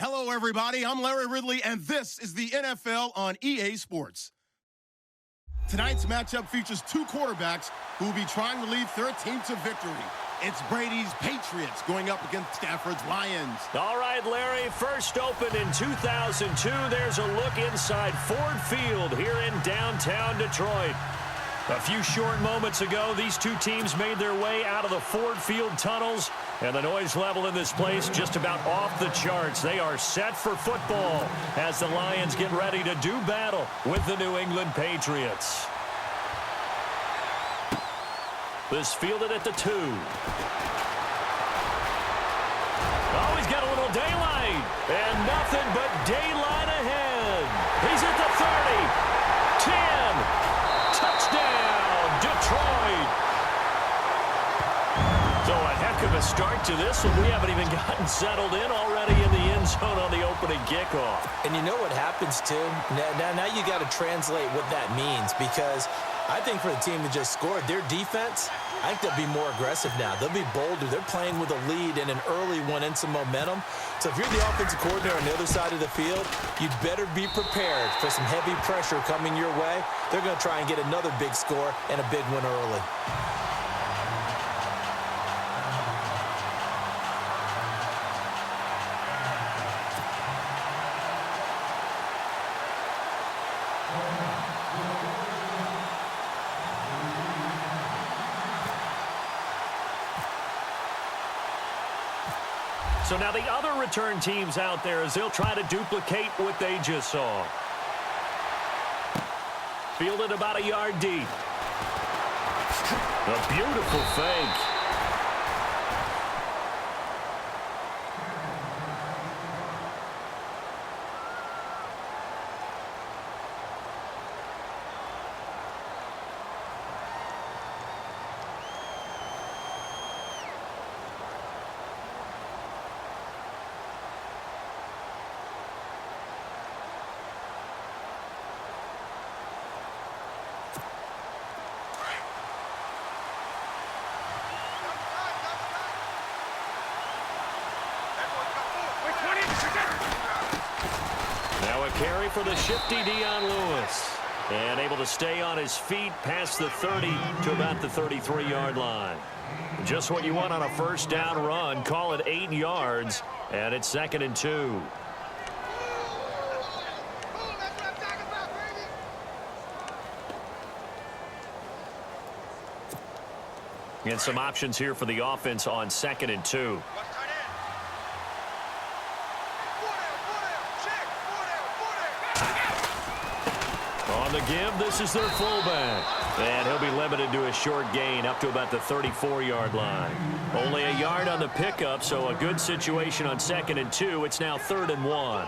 Hello, everybody. I'm Larry Ridley, and this is the NFL on EA Sports. Tonight's matchup features two quarterbacks who will be trying to lead their team to victory. It's Brady's Patriots going up against Stafford's Lions. All right, Larry, first opened in 2002. There's a look inside Ford Field here in downtown Detroit. A few short moments ago, these two teams made their way out of the Ford Field tunnels, and the noise level in this place just about off the charts. They are set for football as the Lions get ready to do battle with the New England Patriots. This fielded at the 2. Oh, he's got a little daylight, and nothing but daylight ahead. He's at the 30, 10. Touchdown, Detroit. So a heck of a start to this one. We haven't even gotten settled in already in the end zone on the opening kickoff. And you know what happens, too? Now you got to translate what that means, because I think for the team that just scored, their defense, I think they'll be more aggressive now. They'll be bolder. They're playing with a lead and an early one and some momentum. So if you're the offensive coordinator on the other side of the field, you'd better be prepared for some heavy pressure coming your way. They're going to try and get another big score and a big one early. So now the other return teams out there as they'll try to duplicate what they just saw. Fielded about a yard deep. A beautiful fake. Carry for the shifty Dion Lewis. And able to stay on his feet past the 30 to about the 33-yard line. Just what you want on a first down run. Call it 8 yards. And it's 2nd and 2. And some options here for the offense on 2nd and 2. On the give, this is their fullback. And he'll be limited to a short gain up to about the 34-yard line. Only a yard on the pickup, so a good situation on 2nd and 2. It's now 3rd and 1.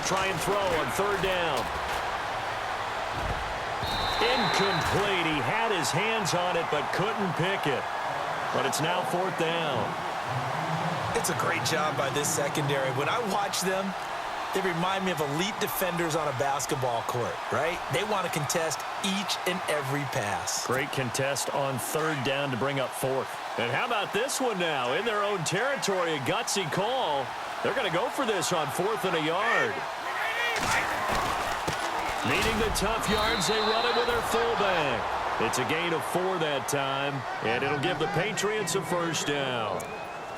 Try and throw on 3rd down. Incomplete. He had his hands on it but couldn't pick it. But it's now 4th down. It's a great job by this secondary. When I watch them, they remind me of elite defenders on a basketball court, right? They want to contest each and every pass. Great contest on 3rd down to bring up 4th. And how about this one now? In their own territory, a gutsy call. They're going to go for this on 4th and a yard. Needing the tough yards, they run it with their fullback. It's a gain of 4 that time, and it'll give the Patriots a first down.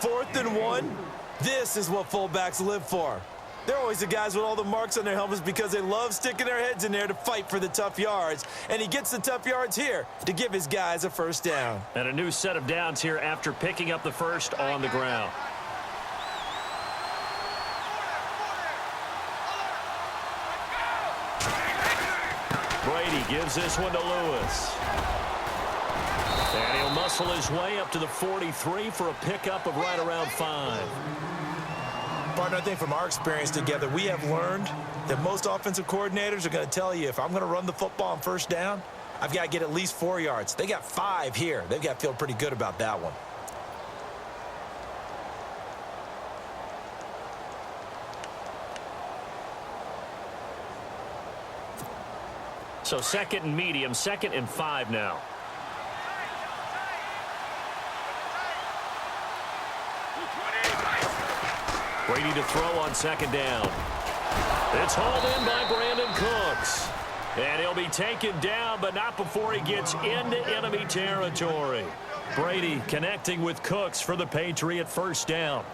4th and 1. This is what fullbacks live for. They're always the guys with all the marks on their helmets because they love sticking their heads in there to fight for the tough yards. And he gets the tough yards here to give his guys a first down. And a new set of downs here after picking up the first on the ground. Brady gives this one to Lewis. And he'll muscle his way up to the 43 for a pickup of right around 5. Partner, I think from our experience together, we have learned that most offensive coordinators are going to tell you, if I'm going to run the football on first down, I've got to get at least 4 yards. They got 5 here. They've got to feel pretty good about that one. So 2nd and medium, 2nd and 5 now. Brady to throw on 2nd down. It's hauled in by Brandon Cooks. And he'll be taken down, but not before he gets into enemy territory. Brady connecting with Cooks for the Patriot first down.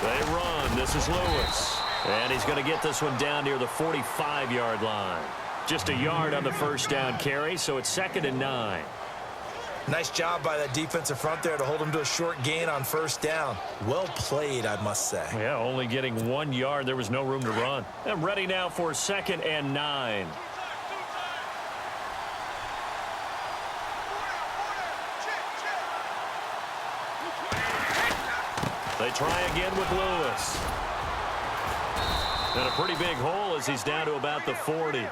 They run. This is Lewis. And he's going to get this one down near the 45-yard line. Just a yard on the first down carry, so it's 2nd and 9. Nice job by that defensive front there to hold him to a short gain on first down. Well played, I must say. Yeah, only getting 1 yard. There was no room to run. And ready now for 2nd and 9. They try again with Lewis. And a pretty big hole as he's down to about the 40.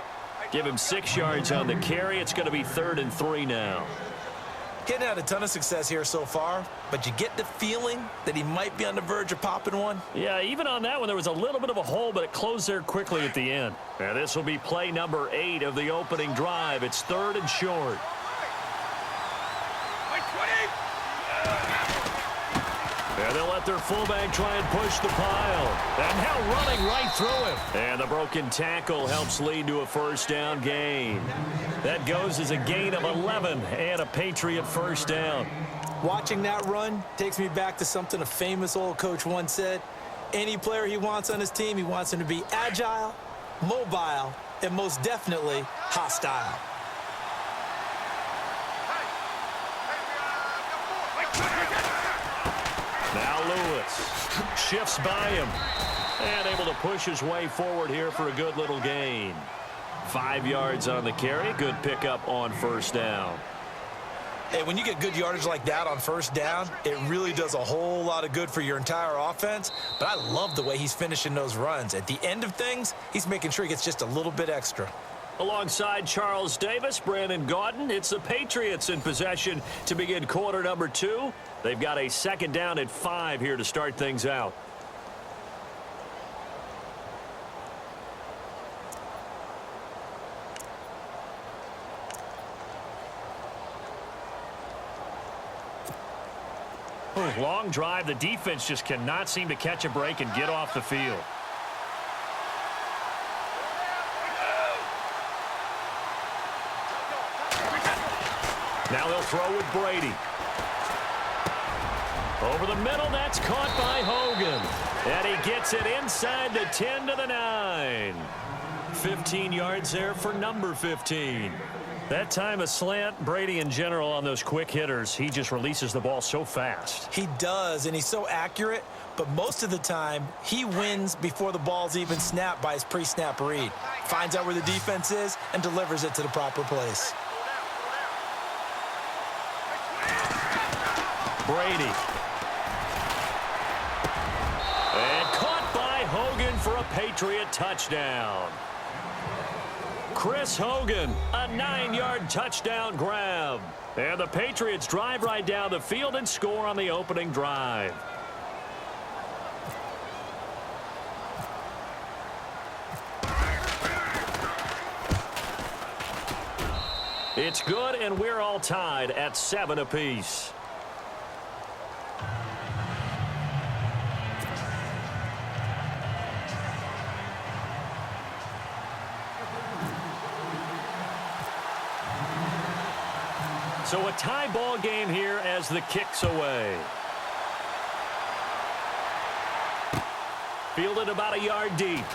Give him 6 yards on the carry. It's going to be 3rd and 3 now. Getting had a ton of success here so far, but you get the feeling that he might be on the verge of popping one. Yeah, even on that one, there was a little bit of a hole, but it closed there quickly at the end. Now, this will be play number 8 of the opening drive. It's 3rd and short. And they'll let their fullback try and push the pile. And now running right through him. And the broken tackle helps lead to a first down gain. That goes as a gain of 11 and a Patriot first down. Watching that run takes me back to something a famous old coach once said. Any player he wants on his team, he wants him to be agile, mobile, and most definitely hostile. Now Lewis shifts by him and able to push his way forward here for a good little gain. 5 yards on the carry. Good pickup on first down. Hey, when you get good yardage like that on first down, it really does a whole lot of good for your entire offense. But I love the way he's finishing those runs. At the end of things, he's making sure he gets just a little bit extra. Alongside Charles Davis, Brandon Gaudin, it's the Patriots in possession to begin quarter number 2. They've got a 2nd down at 5 here to start things out. Long drive. The defense just cannot seem to catch a break and get off the field. Now they'll throw with Brady. Over the middle, that's caught by Hogan. And he gets it inside the 10 to the 9. 15 yards there for number 15. That time a slant. Brady in general on those quick hitters, he just releases the ball so fast. He does, and he's so accurate, but most of the time he wins before the ball's even snapped by his pre-snap read. Finds out where the defense is and delivers it to the proper place. Brady. And caught by Hogan for a Patriot touchdown. Chris Hogan, a 9-yard touchdown grab. And the Patriots drive right down the field and score on the opening drive. It's good, and we're all tied at 7 apiece. So a tie ball game here as the kick's away. Fielded about a yard deep.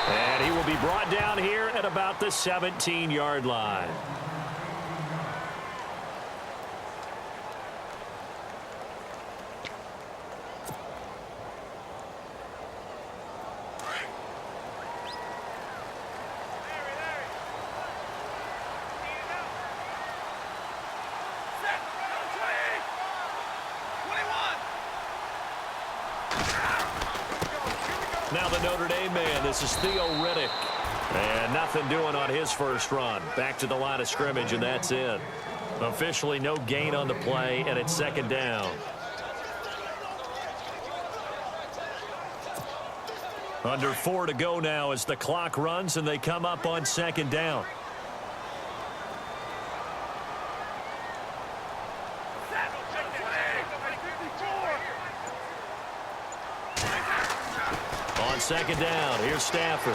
And he will be brought down here at about the 17-yard line. Now the Notre Dame man, this is Theo Riddick. And nothing doing on his first run. Back to the line of scrimmage, and that's it. Officially no gain on the play, and it's second down. Under 4 to go now as the clock runs, and they come up on second down. On second down, here's Stafford.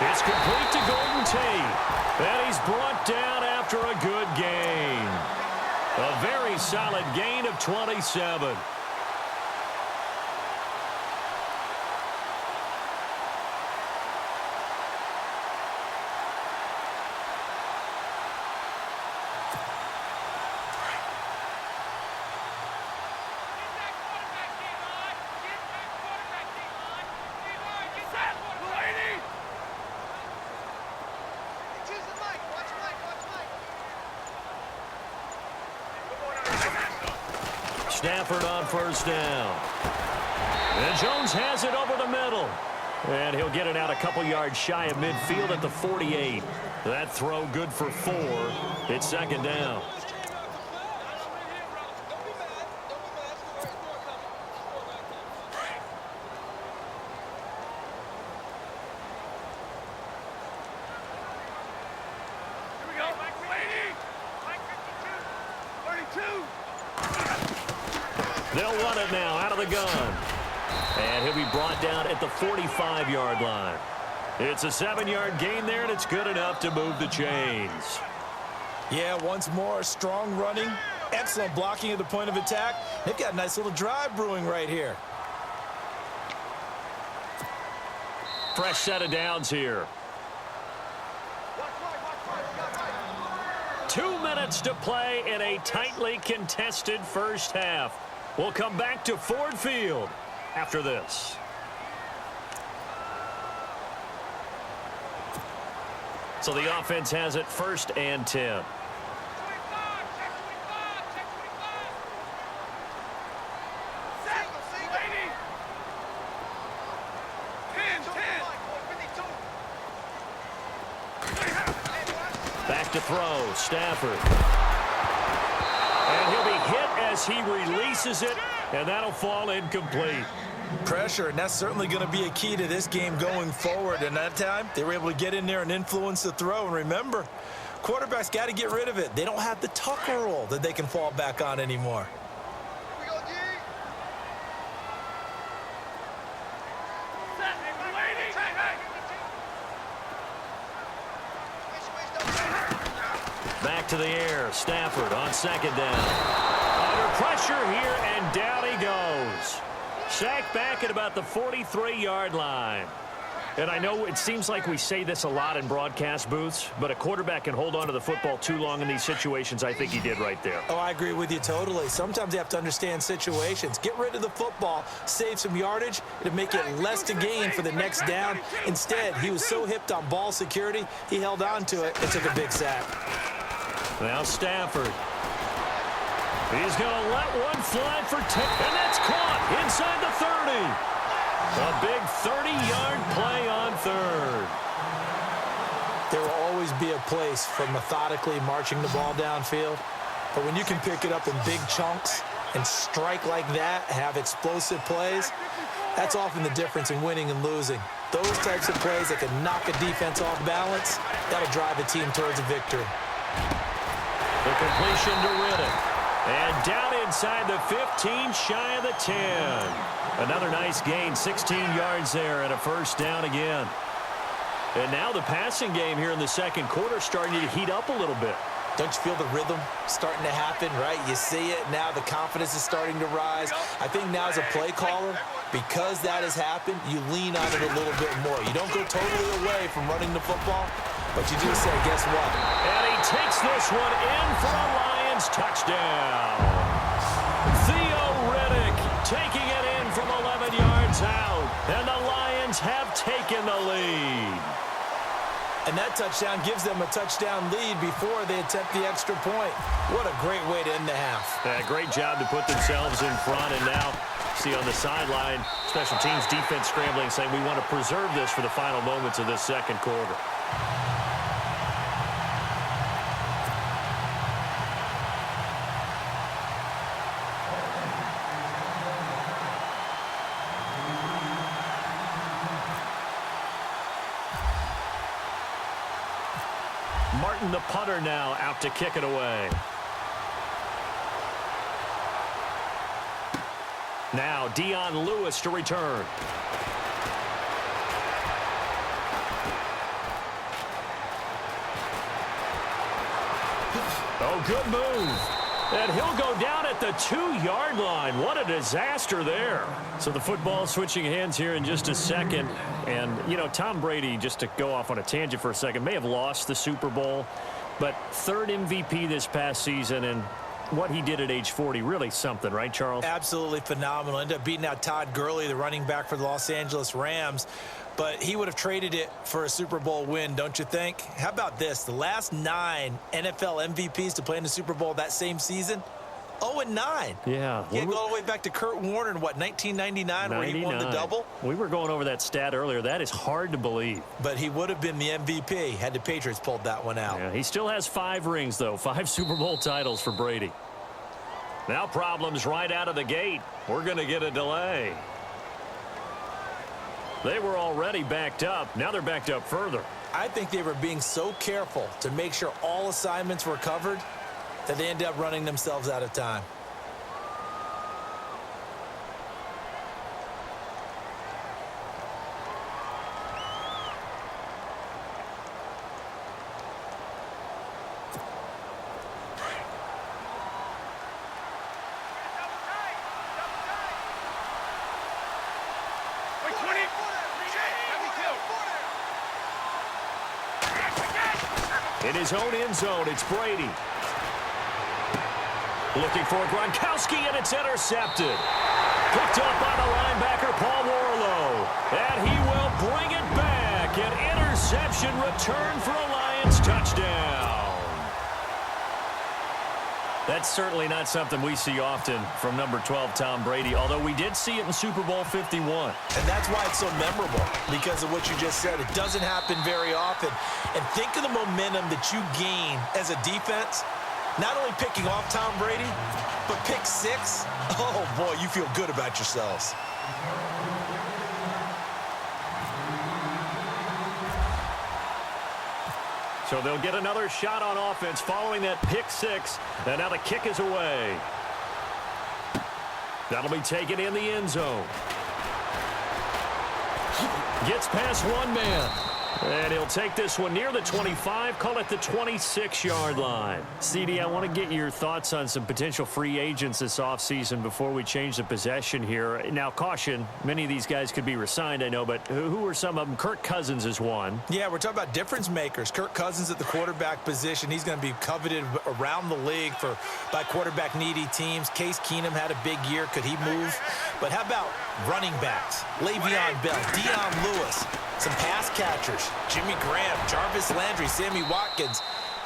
It's complete to Golden Tate. And he's brought down after a good gain. A very solid gain of 27. Stafford on first down. And Jones has it over the middle. And he'll get it out a couple yards shy of midfield at the 48. That throw good for 4. It's second down. They'll run it now out of the gun. And he'll be brought down at the 45-yard line. It's a 7-yard gain there, and it's good enough to move the chains. Yeah, once more, strong running, excellent blocking at the point of attack. They've got a nice little drive brewing right here. Fresh set of downs here. 2 minutes to play in a tightly contested first half. We'll come back to Ford Field after this. So the offense has it 1st and 10. Back to throw, Stafford. And he'll be hit as he releases it, and that'll fall incomplete. Pressure, and that's certainly going to be a key to this game going forward. And that time, they were able to get in there and influence the throw. And remember, quarterbacks got to get rid of it. They don't have the Tucker roll that they can fall back on anymore. Back to the air, Stafford on second down. Under pressure here, and down he goes. Sacked back at about the 43-yard line. And I know it seems like we say this a lot in broadcast booths, but a quarterback can hold on to the football too long in these situations. I think he did right there. Oh, I agree with you totally. Sometimes you have to understand situations. Get rid of the football, save some yardage, to make it less to gain for the next down. Instead, he was so hipped on ball security, he held on to it and took a big sack. Now Stafford. He's going to let one fly for 10, and that's caught inside the 30. A big 30-yard play on third. There will always be a place for methodically marching the ball downfield, but when you can pick it up in big chunks and strike like that, have explosive plays, that's often the difference in winning and losing. Those types of plays that can knock a defense off balance, that'll drive a team towards a victory. The completion to Riddick. And down inside the 15, shy of the 10. Another nice gain, 16 yards there, and a first down again. And now the passing game here in the second quarter starting to heat up a little bit. Don't you feel the rhythm starting to happen, right? You see it now, the confidence is starting to rise. I think now as a play caller, because that has happened, you lean on it a little bit more. You don't go totally away from running the football, but you do say, guess what? And he takes this one in for a Lions touchdown. Theo Riddick taking it in from 11 yards out, and the Lions have taken the lead. And that touchdown gives them a touchdown lead before they attempt the extra point. What a great way to end the half. Great job to put themselves in front, and now see on the sideline, special teams defense scrambling, saying we want to preserve this for the final moments of this second quarter. Martin, the punter, now out to kick it away. Now Dion Lewis to return. Oh, good move. And he'll go down at the 2-yard line. What a disaster there. So the football switching hands here in just a second. And, you know, Tom Brady, just to go off on a tangent for a second, may have lost the Super Bowl, but third MVP this past season, and what he did at age 40, really something, right, Charles? Absolutely phenomenal. Ended up beating out Todd Gurley, the running back for the Los Angeles Rams. But he would have traded it for a Super Bowl win, don't you think? How about this? The last 9 NFL MVPs to play in the Super Bowl that same season, 0-9. Yeah. You go all the way back to Kurt Warner in, what, 1999, where he won the double? We were going over that stat earlier. That is hard to believe. But he would have been the MVP had the Patriots pulled that one out. Yeah, he still has 5 rings, though. 5 Super Bowl titles for Brady. Now problems right out of the gate. We're going to get a delay. They were already backed up. Now they're backed up further. I think they were being so careful to make sure all assignments were covered that they ended up running themselves out of time. In his own end zone, it's Brady. Looking for Gronkowski, and it's intercepted. Picked up by the linebacker, Paul Warlow. And he will bring it back. An interception return for a Lions touchdown. That's certainly not something we see often from number 12, Tom Brady, although we did see it in Super Bowl 51. And that's why it's so memorable, because of what you just said. It doesn't happen very often. And think of the momentum that you gain as a defense, not only picking off Tom Brady, but pick 6. Oh, boy, you feel good about yourselves. So they'll get another shot on offense following that pick 6. And now the kick is away. That'll be taken in the end zone. Gets past one man. And he'll take this one near the 25, call it the 26-yard line. CD, I want to get your thoughts on some potential free agents this offseason before we change the possession here. Now, caution, many of these guys could be re-signed, I know, but who are some of them? Kirk Cousins is one. Yeah, we're talking about difference makers. Kirk Cousins at the quarterback position. He's going to be coveted around the league by quarterback-needy teams. Case Keenum had a big year. Could he move? But how about running backs? Le'Veon Bell, Dion Lewis, some pass catchers, Jimmy Graham, Jarvis Landry, Sammy Watkins.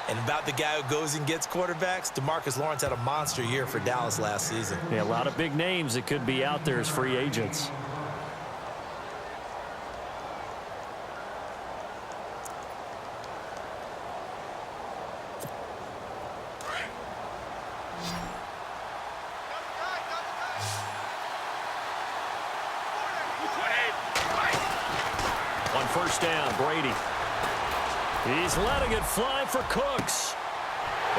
And about the guy who goes and gets quarterbacks, DeMarcus Lawrence had a monster year for Dallas last season. Yeah, a lot of big names that could be out there as free agents. On first down, Brady. He's letting it fly for Cooks.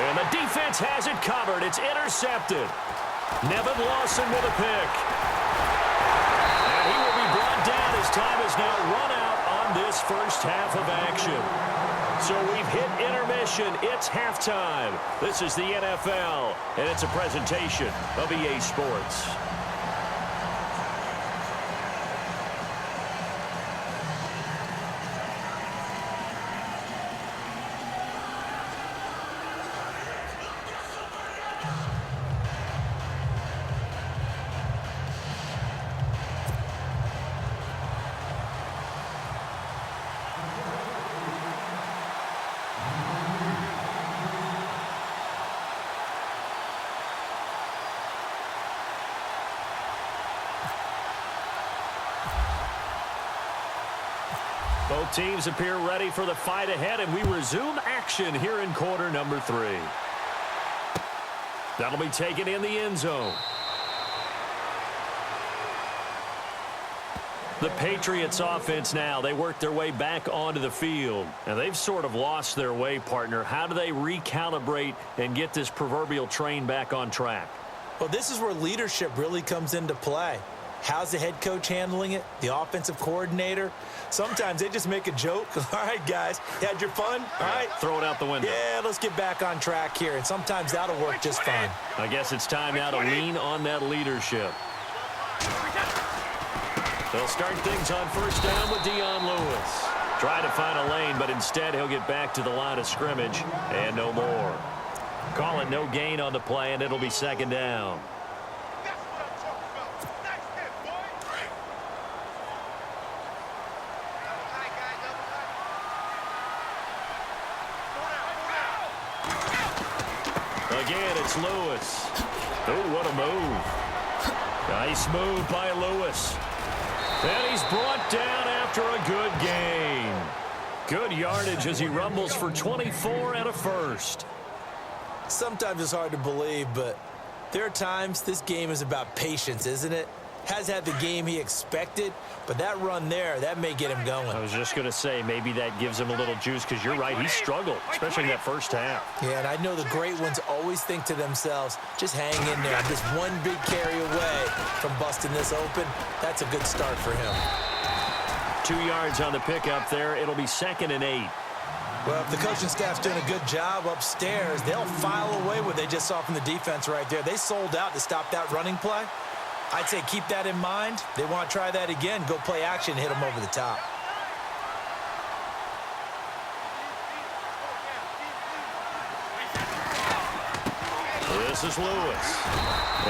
And the defense has it covered. It's intercepted. Nevin Lawson with a pick. And he will be brought down as time is now run out on this first half of action. So we've hit intermission. It's halftime. This is the NFL, and it's a presentation of EA Sports. Both teams appear ready for the fight ahead, and we resume action here in quarter number 3. That'll be taken in the end zone. The Patriots offense now, they work their way back onto the field. And they've sort of lost their way, partner. How do they recalibrate and get this proverbial train back on track? Well, this is where leadership really comes into play. How's the head coach handling it? The offensive coordinator? Sometimes they just make a joke. All right, guys, you had your fun? All right. Throw it out the window. Yeah, let's get back on track here. And sometimes that'll work just fine. I guess it's time now to lean on that leadership. They'll start things on first down with Dion Lewis. Try to find a lane, but instead he'll get back to the line of scrimmage and no more. Call it no gain on the play, and it'll be second down. Again, it's Lewis. Oh, what a move. Nice move by Lewis. And he's brought down after a good gain. Good yardage as he rumbles for 24 and a first. Sometimes it's hard to believe, but there are times this game is about patience, isn't it? Has had the game he expected, but that run there, that may get him going. I was just going to say, maybe that gives him a little juice, because you're right, he struggled, especially in that first half. Yeah, and I know the great ones always think to themselves, just hang in there. I'm just one big carry away from busting this open. That's a good start for him. 2 yards on the pickup there. It'll be 2nd and 8. Well, if the coaching staff's doing a good job upstairs, they'll file away what they just saw from the defense right there. They sold out to stop that running play. I'd say keep that in mind. They want to try that again. Go play action, hit them over the top. This is Lewis.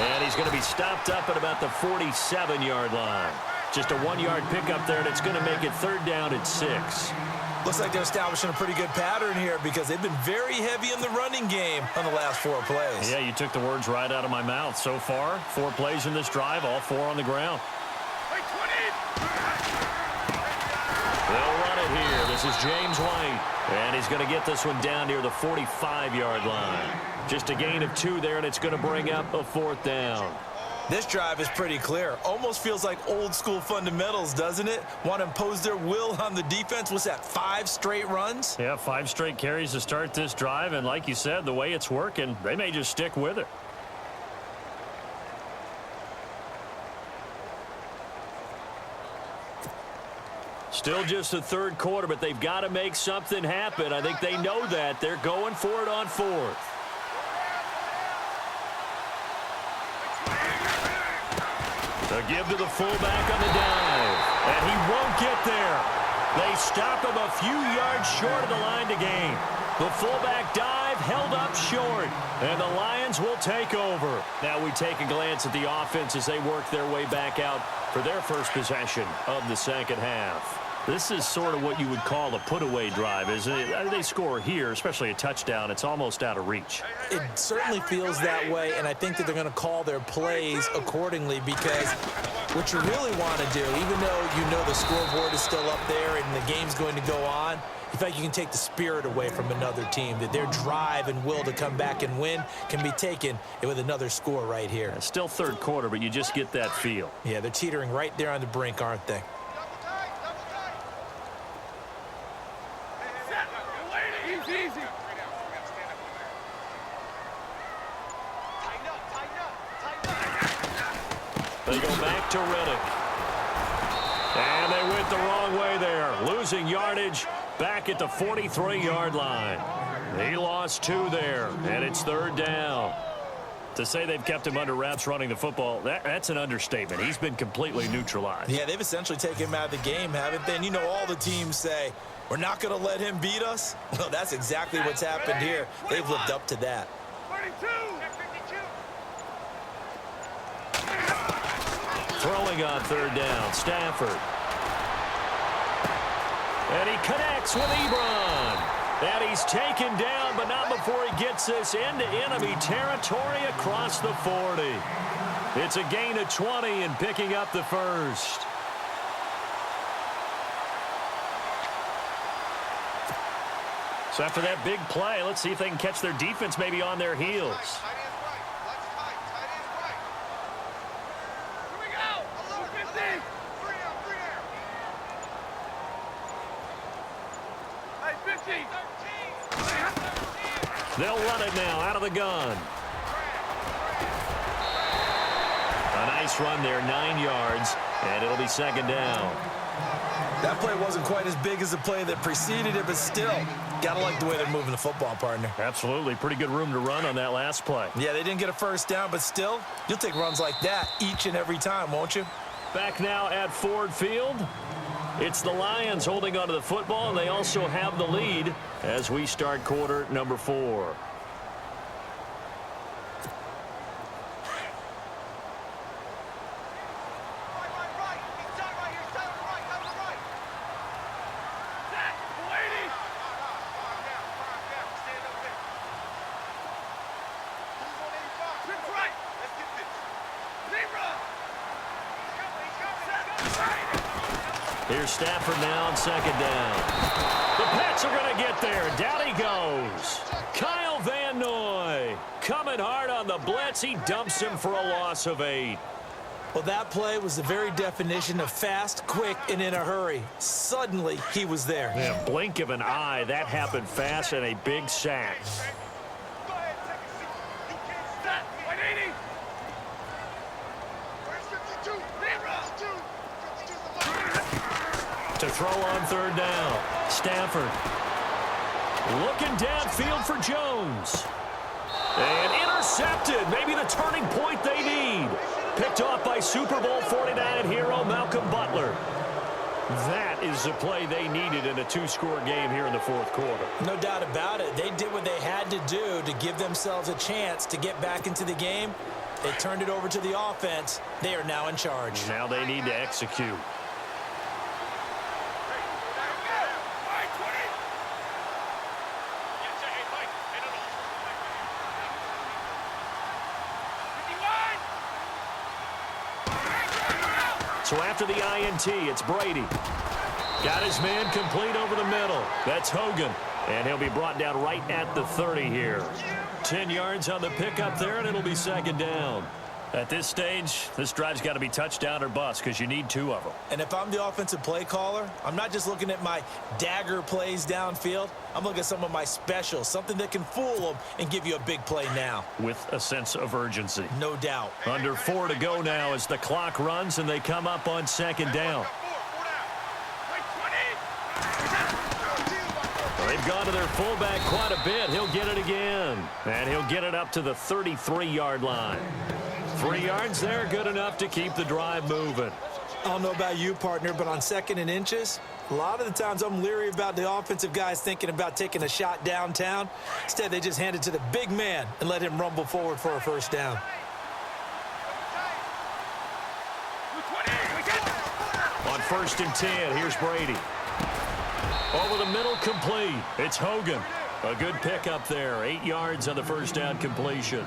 And he's going to be stopped up at about the 47-yard line. Just a 1-yard pickup there, and it's going to make it 3rd down at 6. Looks like they're establishing a pretty good pattern here because they've been very heavy in the running game on the last 4 plays. Yeah, you took the words right out of my mouth. So far, 4 plays in this drive, all 4 on the ground. They'll run it here. This is James White. And he's going to get this one down near the 45-yard line. Just a gain of 2 there, and it's going to bring up a 4th down. This drive is pretty clear. Almost feels like old-school fundamentals, doesn't it? Want to impose their will on the defense. What's that, 5 straight runs? Yeah, 5 straight carries to start this drive, and like you said, the way it's working, they may just stick with it. Still just the 3rd quarter, but they've got to make something happen. I think they know that. They're going for it on 4th. The give to the fullback on the dive, and he won't get there. They stop him a few yards short of the line to gain. The fullback dive held up short, and the Lions will take over. Now we take a glance at the offense as they work their way back out for their first possession of the second half. This is sort of what you would call a put-away drive, isn't it? They score here, especially a touchdown. It's almost out of reach. It certainly feels that way, and I think that they're going to call their plays accordingly because what you really want to do, even though you know the scoreboard is still up there and the game's going to go on, in fact, you can take the spirit away from another team, that their drive and will to come back and win can be taken with another score right here. It's still 3rd quarter, but you just get that feel. Yeah, they're teetering right there on the brink, aren't they? They go back to Riddick. And they went the wrong way there. Losing yardage back at the 43-yard line. He lost 2 there, and it's 3rd down. To say they've kept him under wraps running the football, that's an understatement. He's been completely neutralized. Yeah, they've essentially taken him out of the game, haven't they? And you know all the teams say, we're not going to let him beat us. Well, that's exactly what's happened here. They've lived up to that. 32. Throwing on 3rd down, Stafford. And he connects with Ebron. And he's taken down, but not before he gets this into enemy territory across the 40. It's a gain of 20 and picking up the first. So after that big play, let's see if they can catch their defense maybe on their heels. They'll run it now out of the gun. A nice run there, 9 yards, and it'll be second down. That play wasn't quite as big as the play that preceded it, but still, gotta like the way they're moving the football, partner. Absolutely. Pretty good room to run on that last play. Yeah, they didn't get a first down, but still, you'll take runs like that each and every time, won't you? Back now at Ford Field. It's the Lions holding onto the football, and they also have the lead as we start quarter number 4. Here's Stafford now on second down. The Pats are going to get there. Down he goes. Kyle Van Noy coming hard on the blitz. He dumps him for a loss of 8. Well, that play was the very definition of fast, quick, and in a hurry. Suddenly, he was there. Yeah, blink of an eye. That happened fast and a big sack. To throw on third down. Stafford looking downfield for Jones. And intercepted. Maybe the turning point they need. Picked off by Super Bowl 49 hero Malcolm Butler. That is the play they needed in a 2-score game here in the fourth quarter. No doubt about it. They did what they had to do to give themselves a chance to get back into the game. They turned it over to the offense. They are now in charge. Now they need to execute. So after the INT, it's Brady. Got his man complete over the middle. That's Hogan. And he'll be brought down right at the 30 here. 10 yards on the pickup there, and it'll be second down. At this stage, this drive's got to be touchdown or bust because you need 2 of them. And if I'm the offensive play caller, I'm not just looking at my dagger plays downfield. I'm looking at some of my specials, something that can fool them and give you a big play now. With a sense of urgency. No doubt. Under 4 to go now as the clock runs and they come up on second down. They've gone to their fullback quite a bit. He'll get it again. And he'll get it up to the 33-yard line. 3 yards there, good enough to keep the drive moving. I don't know about you, partner, but on 2nd and inches, a lot of the times I'm leery about the offensive guys thinking about taking a shot downtown. Instead, they just hand it to the big man and let him rumble forward for a first down. On 1st and 10, here's Brady. Over the middle, complete. It's Hogan. A good pickup there. 8 yards on the first down completion.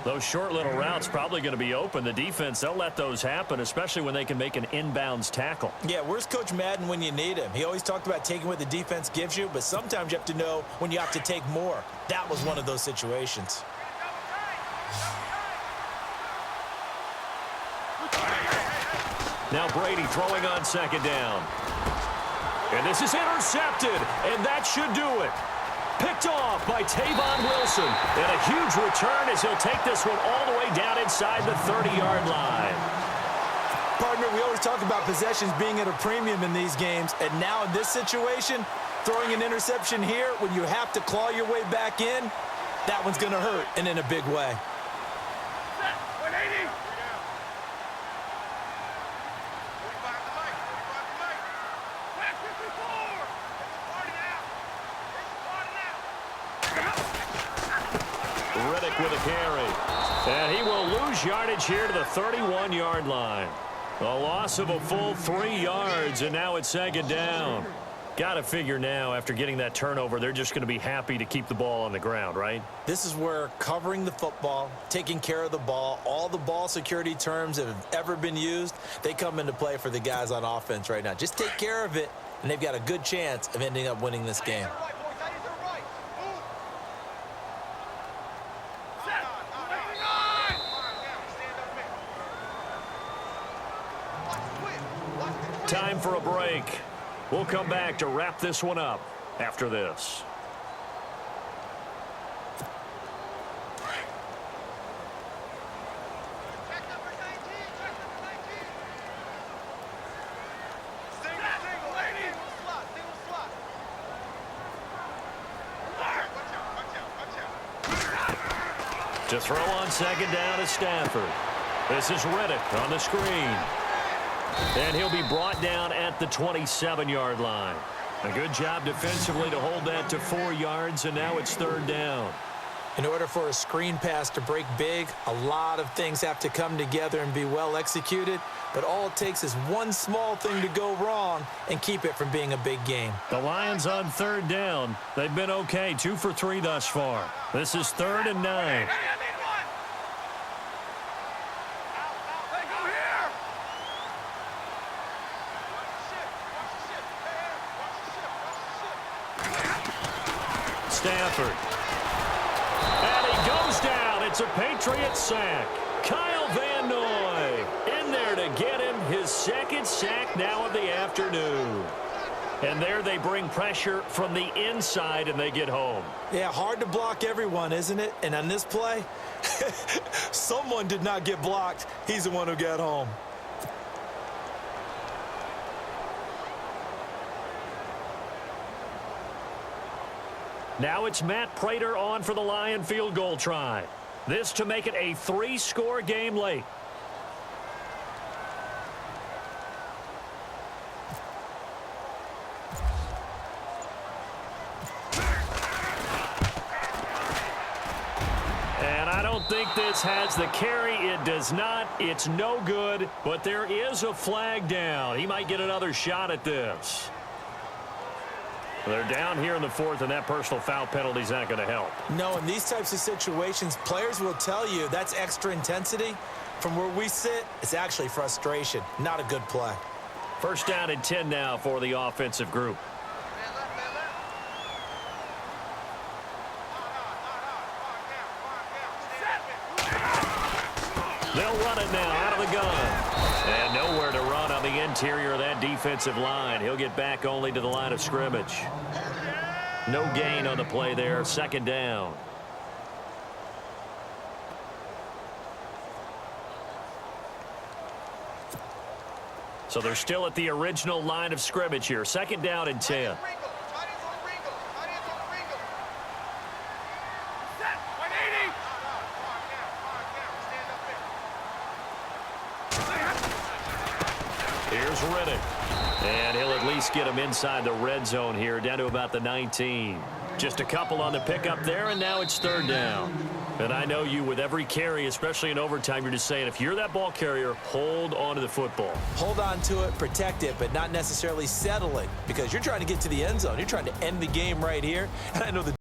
Those short little routes probably going to be open. The defense, they'll let those happen, especially when they can make an inbounds tackle. Yeah, where's Coach Madden when you need him? He always talked about taking what the defense gives you, but sometimes you have to know when you have to take more. That was one of those situations. Now Brady throwing on second down. And this is intercepted, and that should do it. Picked off by Tavon Wilson. And a huge return as he'll take this one all the way down inside the 30-yard line. Partner, we always talk about possessions being at a premium in these games. And now in this situation, throwing an interception here when you have to claw your way back in, that one's going to hurt, and in a big way. With a carry. And he will lose yardage here to the 31-yard line. A loss of a full 3 yards, and now it's second down. Got to figure now, after getting that turnover, they're just going to be happy to keep the ball on the ground, right? This is where covering the football, taking care of the ball, all the ball security terms that have ever been used, they come into play for the guys on offense right now. Just take care of it, and they've got a good chance of ending up winning this game. We'll come back to wrap this one up after this. To throw on second down is Stafford. This is Riddick on the screen. And he'll be brought down at the 27-yard line. A good job defensively to hold that to 4 yards, and now it's third down. In order for a screen pass to break big, a lot of things have to come together and be well executed, but all it takes is one small thing to go wrong and keep it from being a big game. The Lions on third down. They've been okay, 2 for 3 thus far. This is 3rd and 9. Stafford. And he goes down. It's a Patriots sack. Kyle Van Noy in there to get him his second sack now of the afternoon. And there they bring pressure from the inside, and they get home. Yeah, hard to block everyone, isn't it? And on this play, someone did not get blocked. He's the one who got home. Now it's Matt Prater on for the Lion field goal try. This to make it a 3-score game late. And I don't think this has the carry. It does not. It's no good, but there is a flag down. He might get another shot at this. They're down here in the 4th, and that personal foul penalty is not going to help. No, in these types of situations, players will tell you that's extra intensity. From where we sit, it's actually frustration. Not a good play. First down and 10 now for the offensive group. They'll run it now out of the gun. And nowhere to run on the interior of that defensive line. He'll get back only to the line of scrimmage. No gain on the play there. Second down. So they're still at the original line of scrimmage here. Second down and 10. Here's Riddick. And he'll at least get him inside the red zone here, down to about the 19. Just a couple on the pickup there, and now it's third down. And I know you, with every carry, especially in overtime, you're just saying, if you're that ball carrier, hold on to the football. Hold on to it, protect it, but not necessarily settle it, because you're trying to get to the end zone. You're trying to end the game right here. And I know the